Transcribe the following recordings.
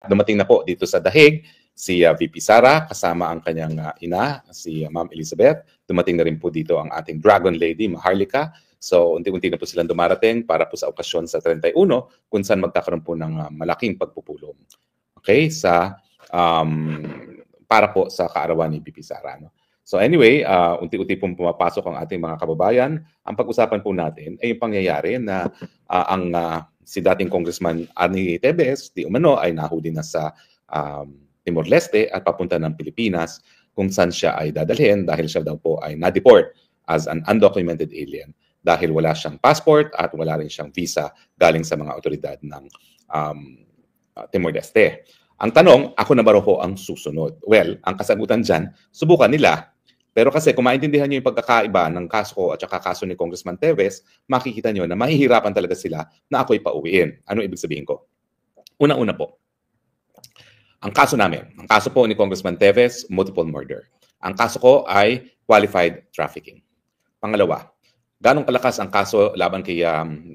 Dumating na po dito sa Dahig si VP Sara kasama ang kanyang ina, si Ma'am Elizabeth. Dumating na rin po dito ang ating Dragon Lady, Maharlika. So unti-unti na po silang dumarating para po sa okasyon sa 31 kung saan magkakaroon po ng malaking pagpupulong. Okay, para po sa kaarawan ni VP Sara. No? So anyway, unti-unti pong pumapasok ang ating mga kababayan. Ang pag-usapan po natin ay yung pangyayari na si dating Congressman Arnie Tevez, di umano, ay nahuli na sa Timor-Leste at papunta ng Pilipinas kung saan siya ay dadalhin dahil siya daw po ay na-deport as an undocumented alien dahil wala siyang passport at wala rin siyang visa galing sa mga otoridad ng Timor-Leste. Ang tanong, ako na ba ho ang susunod? Well, ang kasagutan dyan, subukan nila. Pero kasi kung maintindihan nyo yung pagkakaiba ng kaso ko at saka kaso ni Congressman Tevez, makikita nyo na mahihirapan talaga sila na ako'y pauwiin. Ano ibig sabihin ko? Una-una po, ang kaso namin, ang kaso po ni Congressman Tevez, multiple murder. Ang kaso ko ay qualified trafficking. Pangalawa, ganong kalakas ang kaso laban kay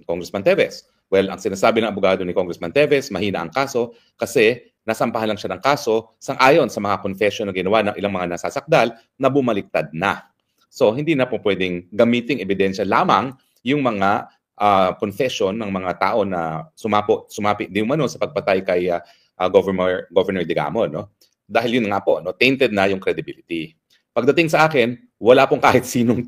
Congressman Tevez? Well, ang sinasabi ng abogado ni Congressman Tevez, mahina ang kaso kasi nasampahan lang siya ng kaso sang-ayon sa mga confession na ginawa ng ilang mga nasasakdal na bumaliktad na. So, hindi na po pwedeng gamiting ebidensya lamang yung mga confession ng mga tao na sumapi di umano sa pagpatay kay Governor Digamo. No? Dahil yun nga po, no, tainted na yung credibility. Pagdating sa akin, wala pong kahit sinong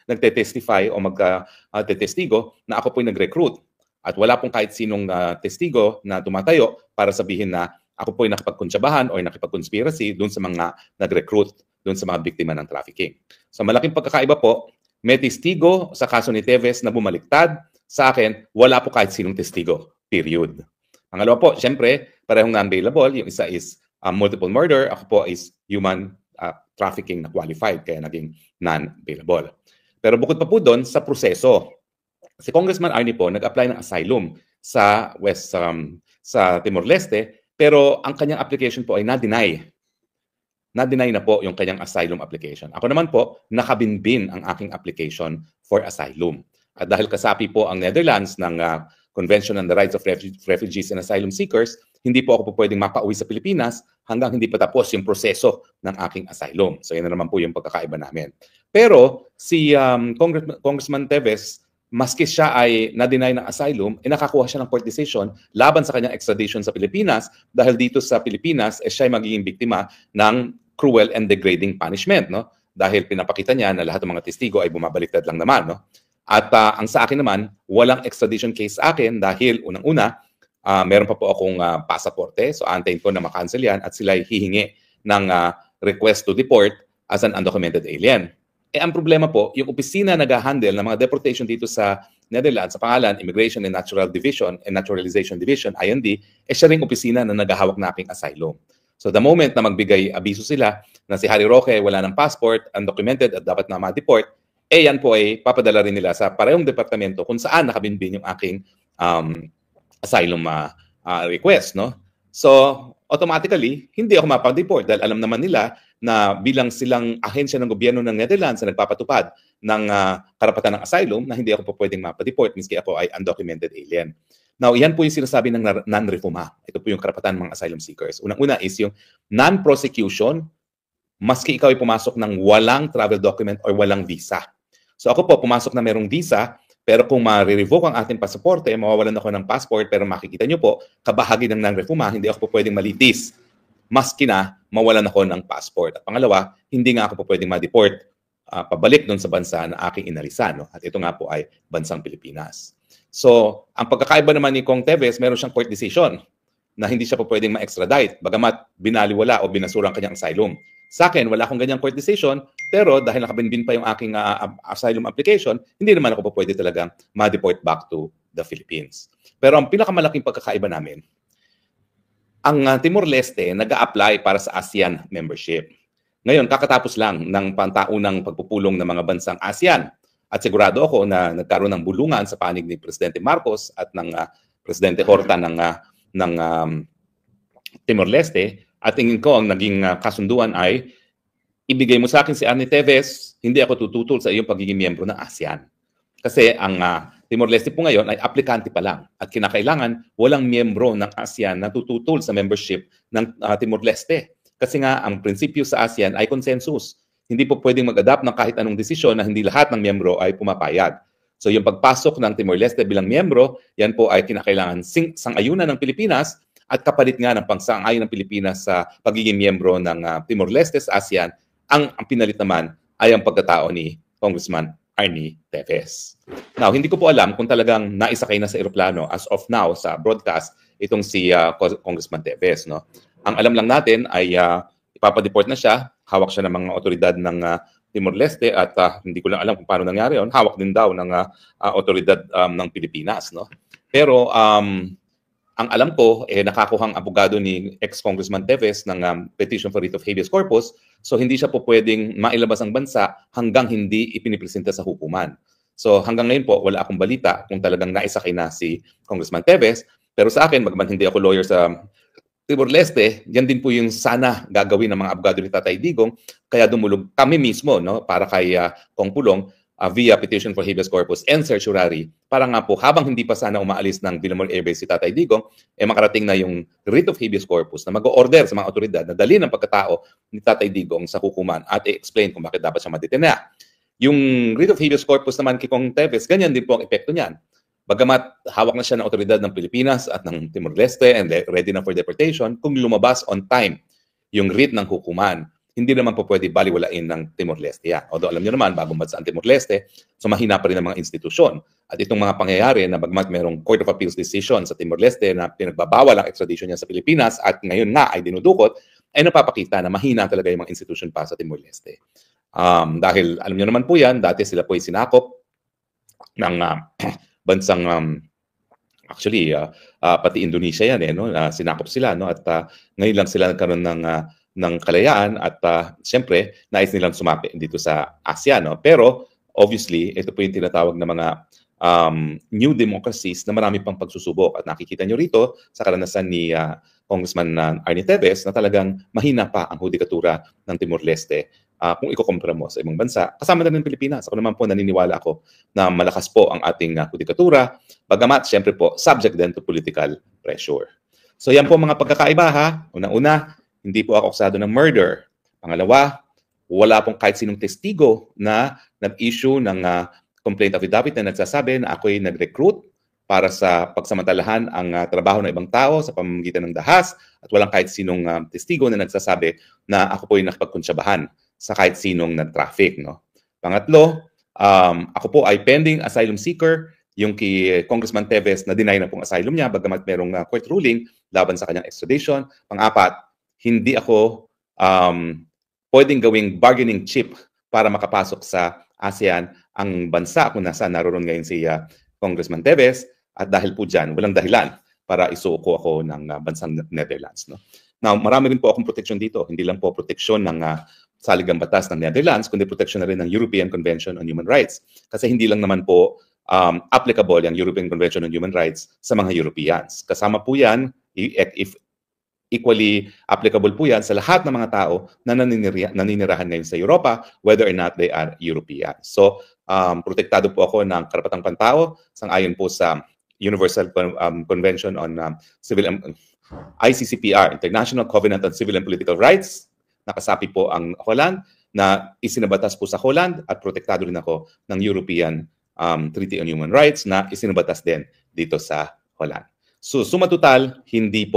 nagte-testify o magte-testigo na ako po'y nag-recruit. At wala pong kahit sinong testigo na tumatayo para sabihin na ako po'y nakipagkuntsabahan o nakipagconspiracy doon sa mga nag-recruit, doon sa mga biktima ng trafficking. So malaking pagkakaiba po, may testigo sa kaso ni Tevez na bumaliktad. Sa akin, wala po kahit sinong testigo. Period. Pangalawa po, syempre, parehong non-bailable. Yung isa is multiple murder. Ako po is human trafficking na qualified, kaya naging non-bailable. Pero bukod pa po doon, sa proseso, si Congressman Arnie po nag-apply ng asylum sa sa Timor-Leste, pero ang kanyang application po ay na-deny. Na-deny na po yung kanyang asylum application. Ako naman po, nakabinbin ang aking application for asylum. At dahil kasapi po ang Netherlands ng Convention on the Rights of Refugees and Asylum Seekers, hindi po ako po pwedeng mapauwi sa Pilipinas hanggang hindi pa tapos yung proseso ng aking asylum. So yan na naman po yung pagkakaiba namin. Pero si Congressman Tevez, maski siya ay na-deny ng asylum, nakakuha siya ng court decision laban sa kanyang extradition sa Pilipinas dahil dito sa Pilipinas, siya ay magiging biktima ng cruel and degrading punishment. No? Dahil pinapakita niya na lahat ng mga testigo ay bumabaliktad lang naman. No? At ang sa akin naman, walang extradition case sa akin dahil unang-una, meron pa po akong pasaporte. So antayin ko na makancel yan at sila ay hihingi ng request to deport as an undocumented alien. Ang problema po, yung opisina nag-handle ng mga deportation dito sa Netherlands, sa pangalan, Immigration and Naturalization Division, IND, siya rin opisina na naghahawak na aking asylum. So the moment na magbigay abiso sila na si Harry Roque wala ng passport, undocumented at dapat na ma-deport, yan po ay papadala rin nila sa parehong departamento kung saan nakabinbin yung aking asylum request. No? So automatically, hindi ako mapag-deport dahil alam naman nila na bilang silang ahensya ng gobyerno ng Netherlands na nagpapatupad ng karapatan ng asylum na hindi ako po pwedeng mapa-deport miski ako ay undocumented alien. Now, yan po yung sinasabi ng non-refuma. Ito po yung karapatan ng mga asylum seekers. Unang-una is yung non-prosecution maski ikaw ay pumasok ng walang travel document or walang visa. So ako po, pumasok na merong visa, pero kung ma-revoke ang ating pasaporte, mawawalan ako ng passport, pero makikita nyo po, kabahagi ng non-refuma, hindi ako po pwedeng malitis. Maski na mawalan ako ng passport. At pangalawa, hindi nga ako po pwedeng ma-deport pabalik doon sa bansa na aking inalisan. No? At ito nga po ay bansang Pilipinas. So, ang pagkakaiba naman ni Kong Tevez, meron siyang court decision na hindi siya po pwedeng ma-extradite, bagamat binaliwala o binasura ang kanyang asylum. Sa akin, wala akong ganyang court decision, pero dahil nakabinbin pa yung aking asylum application, hindi naman ako po pwede talagang ma-deport back to the Philippines. Pero ang pinakamalaking pagkakaiba namin, ang Timor-Leste nag-a-apply para sa ASEAN membership. Ngayon, kakatapos lang ng pantaunang pagpupulong ng mga bansang ASEAN. At sigurado ako na nagkaroon ng bulungan sa panig ni Presidente Marcos at ng Presidente Horta ng Timor-Leste. At tingin ko ang naging kasunduan ay ibigay mo sa akin si Arnie Tevez, hindi ako tututol sa iyong pagiging miyembro ng ASEAN. Kasi ang Timor-Leste po ngayon ay aplikante pa lang at kinakailangan walang miyembro ng ASEAN na tututol sa membership ng Timor-Leste. Kasi nga, ang prinsipyo sa ASEAN ay consensus. Hindi po pwedeng mag-adapt ng kahit anong desisyon na hindi lahat ng miyembro ay pumapayag. So yung pagpasok ng Timor-Leste bilang miyembro, yan po ay kinakailangan sang-ayunan ng Pilipinas at kapalit nga ng pangsang-ayon ng Pilipinas sa pagiging miyembro ng Timor-Leste sa ASEAN. Ang pinalit naman ay ang pagkatao ni Congressman Arnie Teves. Now, hindi ko po alam kung talagang naisakay na sa eroplano as of now sa broadcast itong si Congressman Teves. No? Ang alam lang natin ay ipapadeport na siya, hawak siya ng mga otoridad ng Timor-Leste at hindi ko lang alam kung paano nangyari yun. Hawak din daw ng otoridad ng Pilipinas. No? Pero ang alam ko, nakakuhang abogado ni ex-Congressman Teves ng petition for writ of habeas corpus, so hindi siya po pwedeng mailabas ang bansa hanggang hindi ipinipresenta sa hukuman. So hanggang ngayon po, wala akong balita kung talagang naisakay na si Congressman Teves. Pero sa akin, magman hindi ako lawyer sa Timor-Leste, yan din po yung sana gagawin ng mga abogado ni Tatay Digong, kaya dumulog kami mismo no, para kay Kong Pulong, via petition for habeas corpus and certiorari para nga po habang hindi pa sana umaalis ng Villamor Air Base si Tatay Digong, makarating na yung writ of habeas corpus na mag-o-order sa mga otoridad na dalhin ang pagkatao ni Tatay Digong sa hukuman at i-explain kung bakit dapat siya madetena. Yung writ of habeas corpus naman kay Kong Teves, ganyan din po ang epekto niyan. Bagamat hawak na siya ng otoridad ng Pilipinas at ng Timor-Leste and ready na for deportation, kung lumabas on time yung writ ng hukuman, hindi naman po pwede baliwalain ng Timor-Leste yan. Although alam niyo naman, bagong bansa ang Timor-Leste, so mahina pa rin ang mga institusyon. At itong mga pangyayari na bagmat mayroong Court of Appeals decision sa Timor-Leste na pinagbabawal ang extradition niya sa Pilipinas at ngayon nga ay dinudukot, ay napapakita na mahina talaga yung mga institusyon pa sa Timor-Leste. Dahil alam niyo naman po yan, dati sila po ay sinakop ng bansang actually pati Indonesia yan no? Sinakop sila no? At ngayon lang sila nagkaroon ng kalayaan at siyempre nais nilang sumapi dito sa ASEAN. No? Pero obviously, ito po yung tinatawag na mga new democracies na marami pang pagsusubok. At nakikita nyo rito sa karanasan ni Congressman Arnie Teves na talagang mahina pa ang hudikatura ng Timor-Leste kung ikukumpara mo sa ibang bansa. Kasama na rin Pilipinas. Ako naman po naniniwala ako na malakas po ang ating hudikatura. Bagamat, siyempre po, subject din to political pressure. So yan po mga pagkakaiba ha. Una-una, hindi po ako akusado ng murder. Pangalawa, wala pong kahit sinong testigo na nag-issue ng complaint affidavit na nagsasabi na ako'y nag-recruit para sa pagsamantalahan ang trabaho ng ibang tao sa pamamagitan ng dahas at walang kahit sinong testigo na nagsasabi na ako po'y nakipagkunsyabahan sa kahit sinong nag-traffic. No? Pangatlo, ako po ay pending asylum seeker, yung kay Congressman Teves na deny na pong asylum niya bagamat merong court ruling laban sa kanyang extradition. Pang-apat, hindi ako pwedeng gawing bargaining chip para makapasok sa ASEAN ang bansa kung nasaan naroon ngayon si Congressman Teves at dahil po dyan, walang dahilan para isuko ako ng bansang Netherlands. No? Now, marami rin po akong proteksyon dito. Hindi lang po proteksyon ng saligang batas ng Netherlands, kundi proteksyon na rin ng European Convention on Human Rights. Kasi hindi lang naman po applicable yung European Convention on Human Rights sa mga Europeans. Kasama po yan, if equally applicable po yan sa lahat ng mga tao na naninirahan ngayon sa Europa, whether or not they are Europeans. So, protektado po ako ng karapatang pantao sang-ayon po sa Universal Convention on ICCPR, International Covenant on Civil and Political Rights. Nakasapi po ang Holland na isinabatas po sa Holland at protektado rin ako ng European Treaty on Human Rights na isinabatas din dito sa Holland. So, suma total, hindi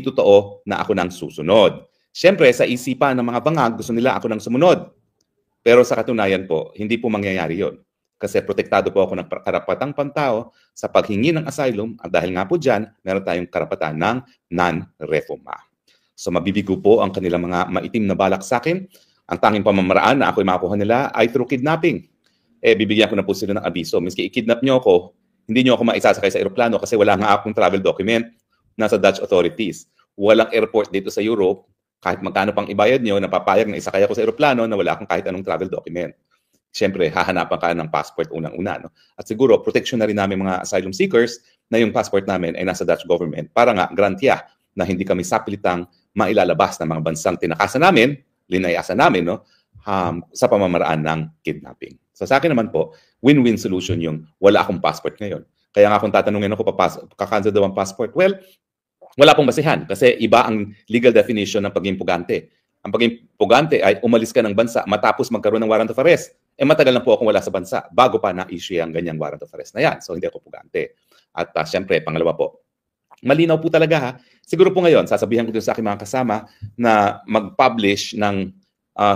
totoo na ako nang susunod. Siyempre, sa isipan ng mga bangag, gusto nila ako nang sumunod. Pero sa katunayan po, hindi po mangyayari yon. Kasi protektado po ako ng karapatang pantao sa paghingi ng asylum at dahil nga po dyan, meron tayong karapatan ng non-refoulement. So mabibigo po ang kanilang mga maitim na balak sa akin. Ang tanging pamamaraan na ako'y makuha nila ay through kidnapping. Bibigyan ko na po sila ng abiso. Miski i-kidnap nyo ako, hindi nyo ako maisasakay sa aeroplano kasi wala nga akong travel document. Nasa Dutch authorities. Walang airport dito sa Europe, kahit magkano pang ibayad nyo, napapayag na isakay ako sa aeroplano na wala akong kahit anong travel document. Siyempre, hahanapan ka ng passport unang-una. No? At siguro, protection na rin namin mga asylum seekers na yung passport namin ay nasa Dutch government para nga garantiya na hindi kami sapilitang mailalabas ng mga bansang tinakasan namin, linayasan namin, no? Sa pamamaraan ng kidnapping. So sa akin naman po, win-win solution yung wala akong passport ngayon. Kaya nga kung tatanungin ako, kakancel daw ang passport, well, wala pong basihan kasi iba ang legal definition ng pagiging pugante. Ang pagiging pugante ay umalis ka ng bansa matapos magkaroon ng warrant of arrest. Matagal na po akong wala sa bansa bago pa na-issue ang ganyang warrant of arrest na yan. So hindi ako pugante. At syempre, pangalawa po, malinaw po talaga ha. Siguro po ngayon, sasabihan ko din sa aking mga kasama na mag-publish ng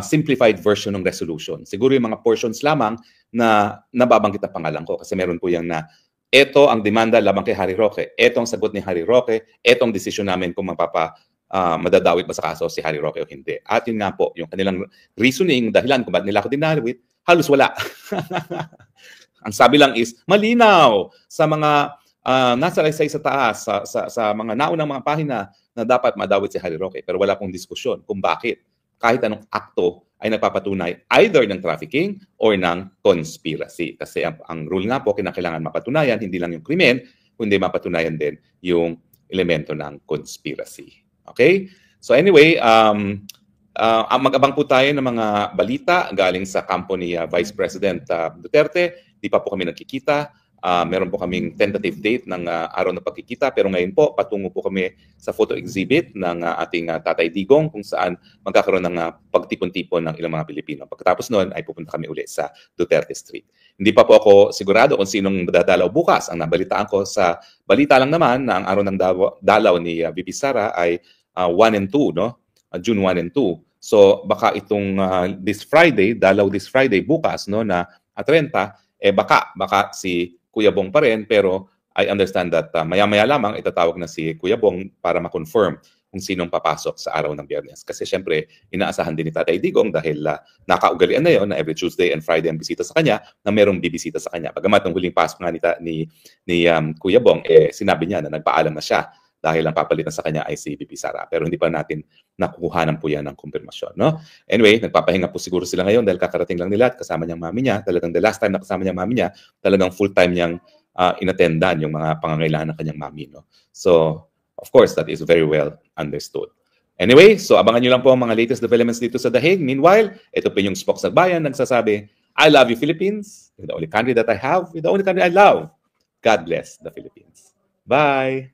simplified version ng resolution. Siguro yung mga portions lamang na nababanggit ang pangalan ko kasi meron po yung na ito ang demanda labang kay Harry Roque, ito ang sagot ni Harry Roque, ito ang desisyon namin kung madadawit ba sa kaso si Harry Roque o hindi. At yun nga po, yung kanilang reasoning, dahilan kung bakit nila ako dinawit, halos wala. Ang sabi lang is, malinaw sa mga nasa laysay sa taas, sa mga naunang mga pahina na dapat madawit si Harry Roque. Pero wala pong diskusyon kung bakit kahit anong akto ay nagpapatunay either ng trafficking or ng conspiracy. Kasi ang rule nga po, kinakailangan mapatunayan, hindi lang yung krimen, kundi mapatunayan din yung elemento ng conspiracy. Okay? So anyway, mag-abang po tayo ng mga balita galing sa kampo ni Vice President Duterte. Di pa po kami nagkikita. Meron po kaming tentative date ng araw na pagkikita. Pero ngayon po, patungo po kami sa photo exhibit ng ating Tatay Digong kung saan magkakaroon ng pagtipon-tipon ng ilang mga Pilipino. Pagkatapos noon ay pupunta kami ulit sa Duterte Street. Hindi pa po ako sigurado kung sinong dadalaw bukas. Ang nabalitaan ko sa balita lang naman na ang araw ng dalaw ni VP Sara ay 1 and 2, no? June 1 and 2. So baka itong this Friday, dalaw this Friday bukas, no, na 30, baka si Kuya Bong pa rin, pero I understand that maya-maya lamang itatawag na si Kuya Bong para ma-confirm kung sinong papasok sa araw ng Biyernes. Kasi syempre, inaasahan din ni Tatay Digong dahil nakaugalian na yon na every Tuesday and Friday ang bisita sa kanya, na merong bibisita sa kanya. Bagamat ng huling pasok nga ni Kuya Bong, sinabi niya na nagpaalam na siya dahil ang papalitan sa kanya ay si VP Sara. Pero hindi pa natin nakukuhanan po yan ng kumpirmasyon. No? Anyway, nagpapahinga po siguro sila ngayon dahil kakarating lang nila at kasama niyang mami niya. Talagang the last time na kasama niyang mami niya, talagang full-time niyang inattendan yung mga pangangailangan ng kanyang mami. No? So, of course, that is very well understood. Anyway, so abangan niyo lang po ang mga latest developments dito sa The Hague. Meanwhile, ito po yung Spokes Nagbayan nagsasabi, I love you, Philippines. You're the only country that I have. You're the only country I love. God bless the Philippines. Bye!